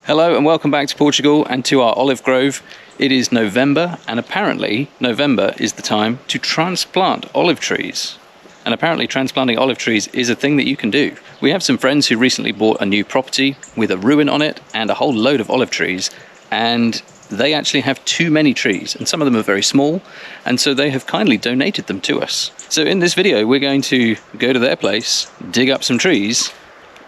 Hello and welcome back to Portugal and to our olive grove. It is November and apparently November is the time to transplant olive trees. And apparently transplanting olive trees is a thing that you can do. We have some friends who recently bought a new property with a ruin on it and a whole load of olive trees, and they actually have too many trees and some of them are very small, and so they have kindly donated them to us. So in this video we're going to go to their place, dig up some trees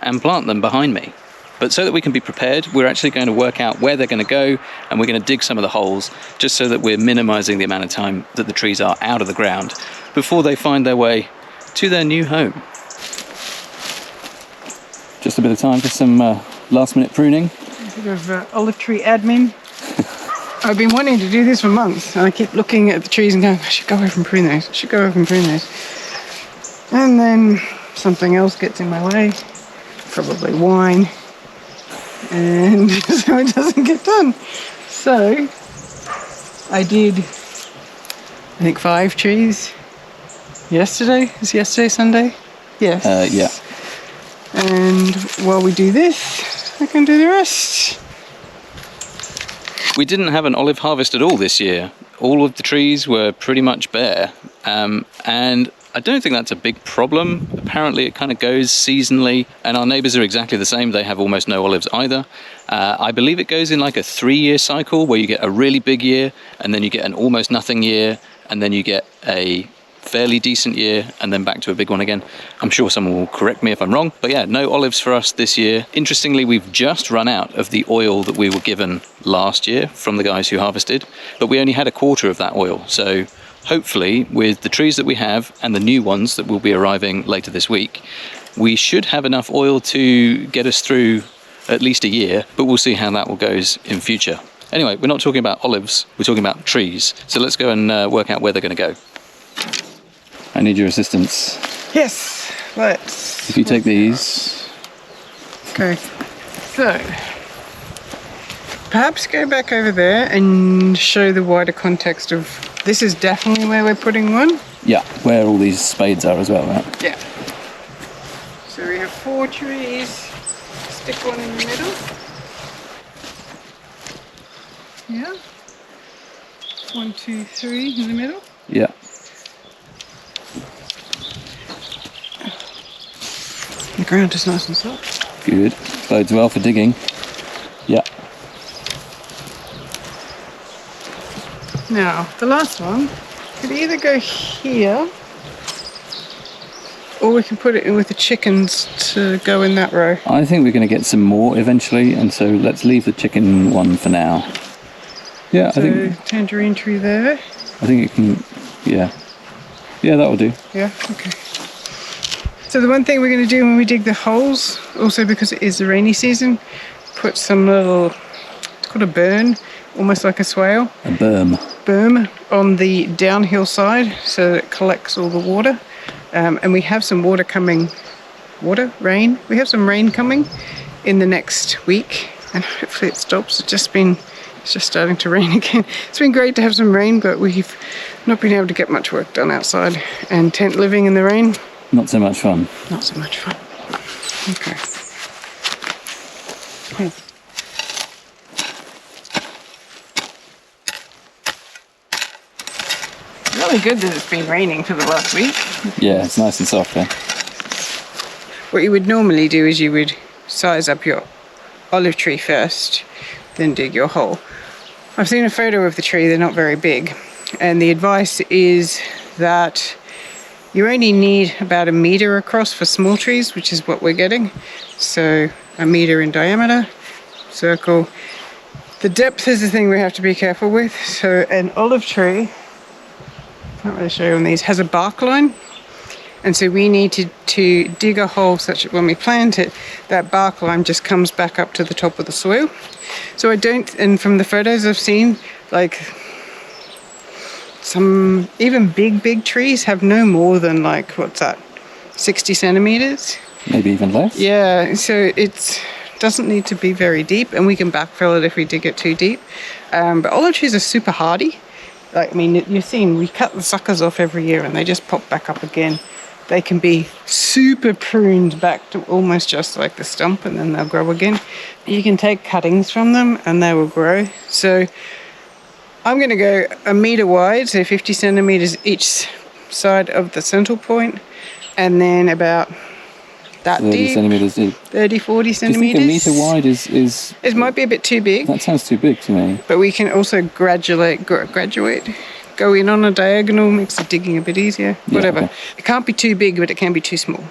and plant them behind me. But so that we can be prepared, we're actually going to work out where they're going to go, and we're going to dig some of the holes just so that we're minimizing the amount of time that the trees are out of the ground before they find their way to their new home. Just a bit of time for some last minute pruning. A bit of olive tree admin. I've been wanting to do this for months, and I keep looking at the trees and going, I should go over and prune those, I should go over and prune those. And then something else gets in my way, probably wine. And so it doesn't get done. So I did, I think 5 trees yesterday. Is yesterday Sunday? Yes. Yeah. And while we do this, I can do the rest. We didn't have an olive harvest at all this year. All of the trees were pretty much bare, and I don't think that's a big problem. Apparently it kind of goes seasonally, and our neighbours are exactly the same. They have almost no olives either. I believe it goes in like a 3-year cycle where you get a really big year, and then you get an almost nothing year, and then you get a fairly decent year, and then back to a big one again. I'm sure someone will correct me if I'm wrong, but yeah, no olives for us this year. Interestingly, we've just run out of the oil that we were given last year from the guys who harvested, but we only had a quarter of that oil. So hopefully with the trees that we have and the new ones that will be arriving later this week, we should have enough oil to get us through at least a year, but we'll see how that will goes in future. Anyway, we're not talking about olives, we're talking about trees. So let's go and work out where they're going to go. I need your assistance. Yes, let's. If you take these. Okay, so perhaps go back over there and show the wider context of, this is definitely where we're putting one. Yeah, where all these spades are as well, right? Yeah. So we have 4 trees, stick one in the middle. Yeah. 1, 2, 3 in the middle. Yeah. The ground is nice and soft. Good. Bodes well for digging. Yeah. Now, the last one could either go here, or we can put it in with the chickens to go in that row. I think we're going to get some more eventually, and so let's leave the chicken one for now. Yeah, So, I think tangerine tree there. I think it can. Yeah. Yeah, that will do. Yeah, okay. So the one thing we're going to do when we dig the holes, also because it is the rainy season, put some little, it's called a burn, almost like a swale. A berm. Berm on the downhill side so that it collects all the water. And we have some water coming, rain. We have some rain coming in the next week, and hopefully it stops. It's just starting to rain again. It's been great to have some rain, but we've not been able to get much work done outside, and tent living in the rain. Not so much fun. Not so much fun. Okay. Really good that it's been raining for the last week. Yeah, it's nice and soft there. What you would normally do is you would size up your olive tree first, then dig your hole. I've seen a photo of the tree, they're not very big, and the advice is that you only need about 1 meter across for small trees, which is what we're getting. So 1 meter in diameter, circle. The depth is the thing we have to be careful with. So an olive tree, can't really show you on these, has a bark line. And so we need to dig a hole such that when we plant it, that bark line just comes back up to the top of the soil. So and from the photos I've seen, like some even big trees have no more than 60 centimeters. Maybe even less. Yeah, so it doesn't need to be very deep, and we can backfill it if we dig it too deep. But olive trees are super hardy. You've seen we cut the suckers off every year and they just pop back up again. they can be super pruned back to almost just like the stump, and then they'll grow again. You can take cuttings from them and they will grow. So I'm going to go 1 meter wide, so 50 centimeters each side of the central point, and then about that 30 deep, centimeters deep. 30, 40 Do you centimeters. think 1 meter wide is... It might be a bit too big, That sounds too big to me. but we can also graduate, go in on a diagonal, makes the digging a bit easier, whatever. okay. It can't be too big, but it can be too small.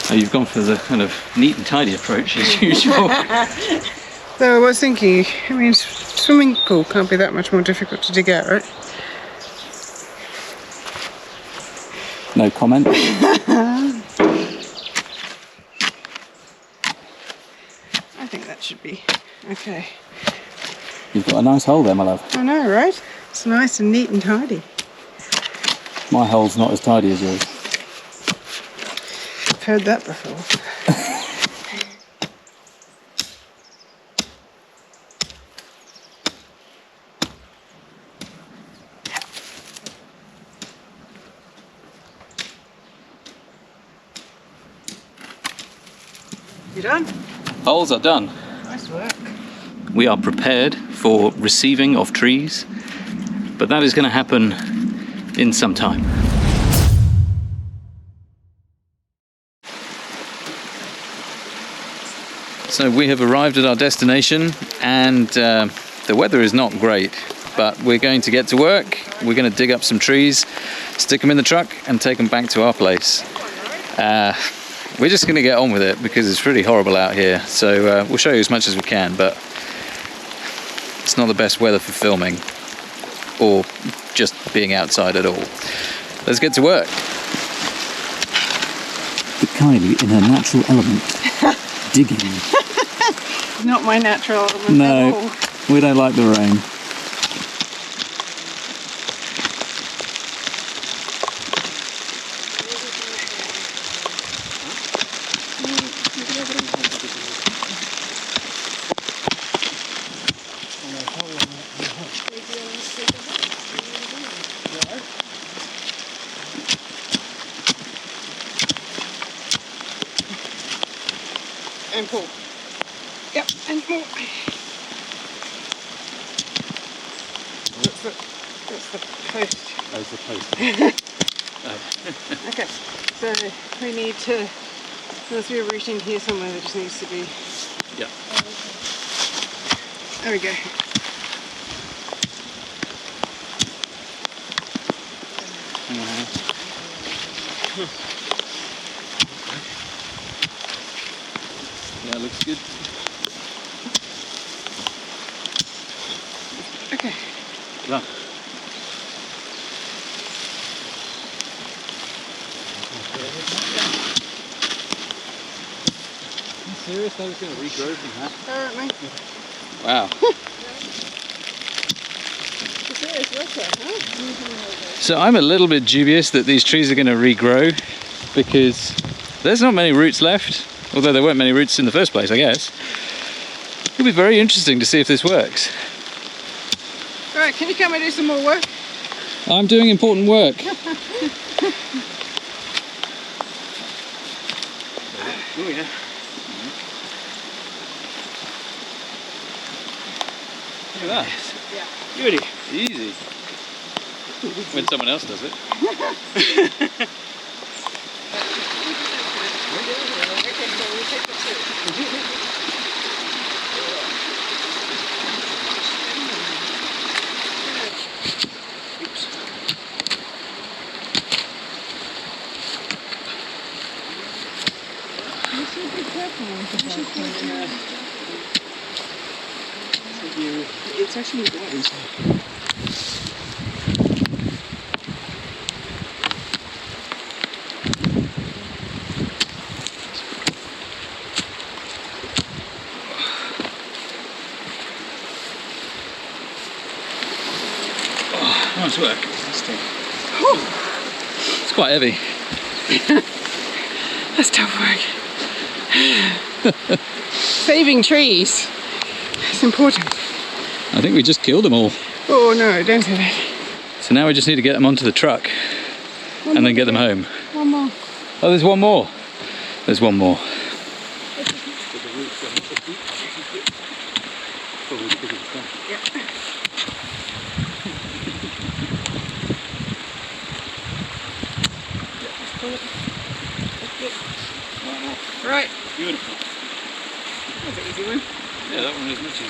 Oh, you've gone for the kind of neat and tidy approach as usual. So I was thinking, I mean, swimming pool can't be that much more difficult to dig out, right? No comment. I think that should be okay. You've got a nice hole there, my love. I know, right? It's nice and neat and tidy. My hole's not as tidy as yours. I've heard that before. You done? Holes are done. Nice work. We are prepared for receiving of trees, but that is going to happen in some time. So we have arrived at our destination, and the weather is not great, but we're going to get to work. We're going to dig up some trees, stick them in the truck and take them back to our place. We're just going to get on with it because it's really horrible out here. So we'll show you as much as we can, but it's not the best weather for filming or just being outside at all. Let's get to work. But Kylie, in her natural element, digging. Not my natural element at No, all. we don't like the rain. And pull. Yep, and pull. That's the post. That's the post. Okay, so we need to, there's a root in here somewhere that just needs to be, Yeah. there we go. Yeah, looks good. Okay. Done. Serious? That was going to regrow from that? Apparently. Wow. Serious work there, huh? So I'm a little bit dubious that these trees are going to regrow because there's not many roots left, although there weren't many roots in the first place, I guess. It'll be very interesting to see if this works. Alright, can you come and do some more work? I'm doing important work. Oh yeah. Look at that. Yeah. Beauty. Easy. When someone else does it. Yeah, it's actually right inside. Nice work. It's quite heavy. That's tough work. Saving trees. It's important. I think we just killed them all. Oh no, don't say that. So now we just need to get them onto the truck and then get them home. One more. Oh, there's one more. There's one more. Right. Beautiful. That's an easy one. Yeah, that one is much easier.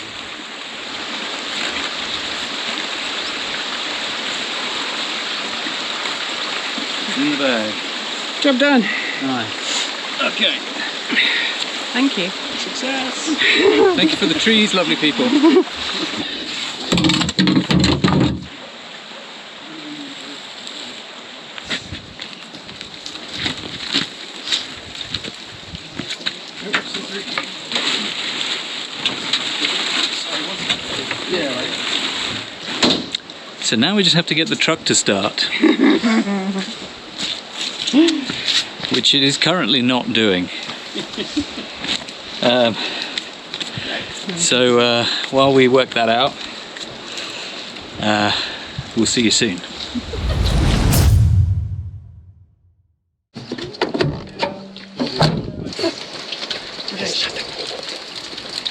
It's in the bag. Job done. Nice. Okay. Thank you. Success. Thank you for the trees, lovely people. So now we just have to get the truck to start, which it is currently not doing. So while we work that out, we'll see you soon.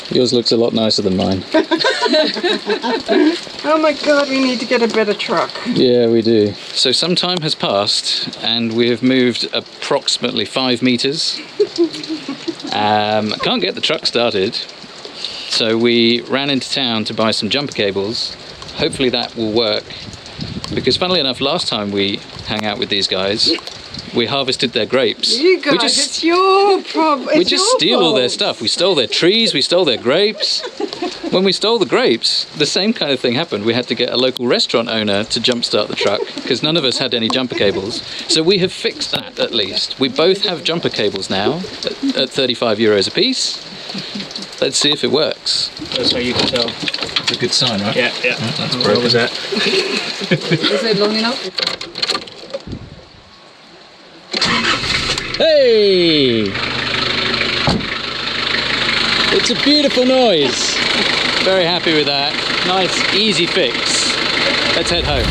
Yours looks a lot nicer than mine. Oh my god, we need to get a better truck. Yeah, we do. So some time has passed and we have moved approximately 5 meters. Can't get the truck started. So we ran into town to buy some jumper cables. Hopefully that will work. Because funnily enough, last time we hung out with these guys, we harvested their grapes. You guys, it's your problem. We just steal all their stuff. We stole their trees, we stole their grapes. When we stole the grapes, the same kind of thing happened. We had to get a local restaurant owner to jumpstart the truck because none of us had any jumper cables. So we have fixed that at least. We both have jumper cables now at 35 euros a piece. Let's see if it works. That's how you can tell. It's a good sign, right? Yeah. That's What was that? Is it long enough? Hey! It's a beautiful noise. Very happy with that. Nice, easy fix. Let's head home.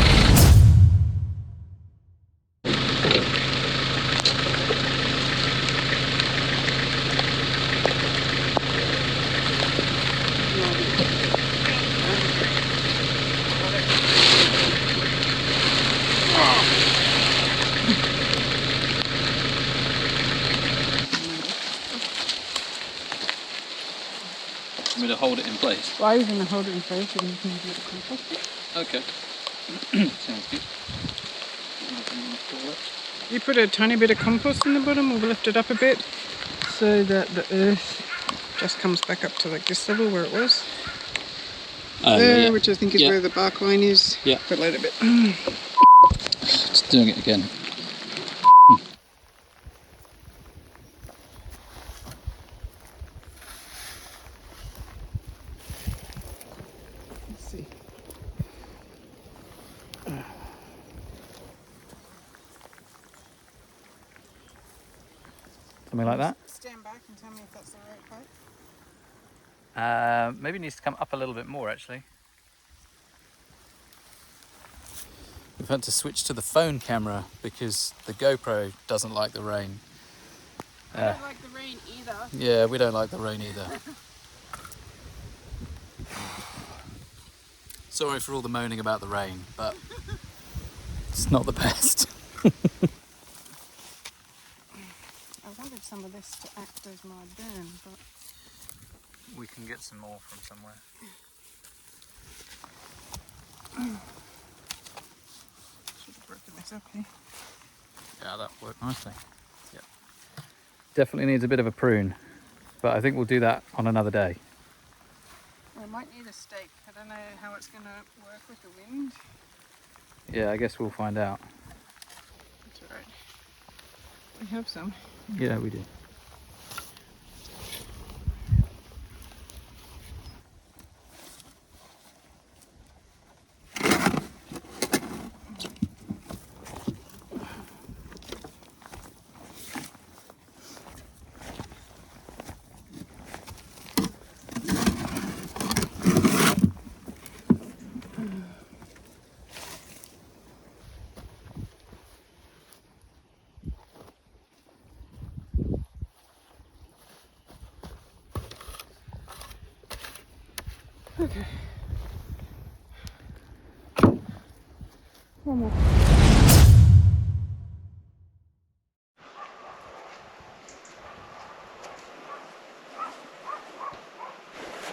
Want me to hold it in place? Well, I was going to hold it in place and you can do the compost. Okay. Sounds good. You put a tiny bit of compost in the bottom, we'll lift it up a bit so that the earth just comes back up to like this level where it was. There, yeah. which I think is where the bark line is. Yeah. But let it a bit. It's doing it again. Let's see. Something like that? Stand back and tell me if that's the right height. Maybe it needs to come up a little bit more actually. We've had to switch to the phone camera because the GoPro doesn't like the rain. I don't like the rain either. Yeah, we don't like the rain either. Sorry for all the moaning about the rain, but it's not the best. I wanted some of this to act as my burn, but We can get some more from somewhere. should have broken this up here. Yeah, that worked nicely. Yep. Definitely needs a bit of a prune, but I think we'll do that on another day. Well, Might need a stake. I don't know how it's going to work with the wind. Yeah, I guess we'll find out. That's all right. We have some. Yeah, we do. Okay. One more.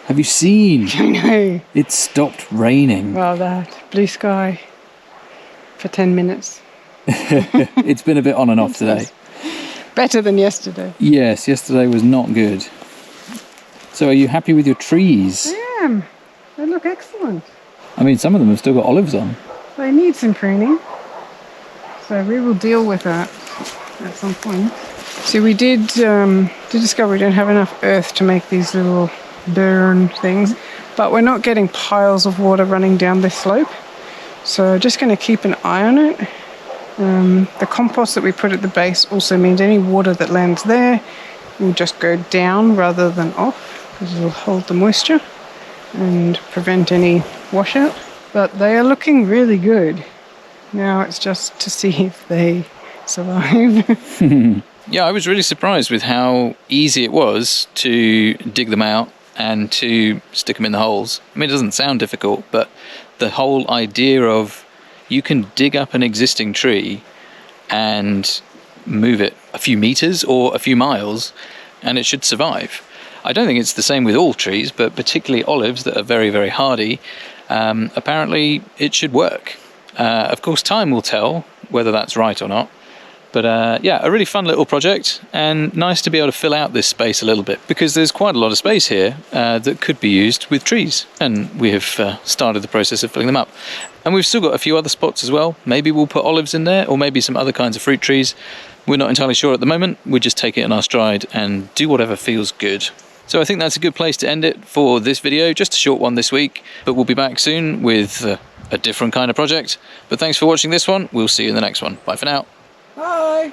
Have you seen? I know. It stopped raining. Well, that blue sky for 10 minutes. It's been a bit on and off today. Better than yesterday. Yes, yesterday was not good. So are you happy with your trees? I am. They look excellent. I mean, some of them have still got olives on. They need some pruning. So we will deal with that at some point. So we did discover we don't have enough earth to make these little burn things, but we're not getting piles of water running down this slope. So just going to keep an eye on it. The compost that we put at the base also means any water that lands there will just go down rather than off, because it will hold the moisture and prevent any washout. But they are looking really good. Now it's just to see if they survive. Yeah, I was really surprised with how easy it was to dig them out and to stick them in the holes. I mean, it doesn't sound difficult, but the whole idea of you can dig up an existing tree and move it a few meters or a few miles and it should survive. I don't think it's the same with all trees, but particularly olives that are very, very hardy, apparently it should work. Of course, time will tell whether that's right or not. But yeah, a really fun little project, and nice to be able to fill out this space a little bit, because there's quite a lot of space here that could be used with trees, and we have started the process of filling them up. And we've still got a few other spots as well. Maybe we'll put olives in there, or maybe some other kinds of fruit trees. We're not entirely sure at the moment. We'll just take it in our stride and do whatever feels good. So I think that's a good place to end it for this video. Just a short one this week, but we'll be back soon with a different kind of project. But thanks for watching this one. We'll see you in the next one. Bye for now. Bye.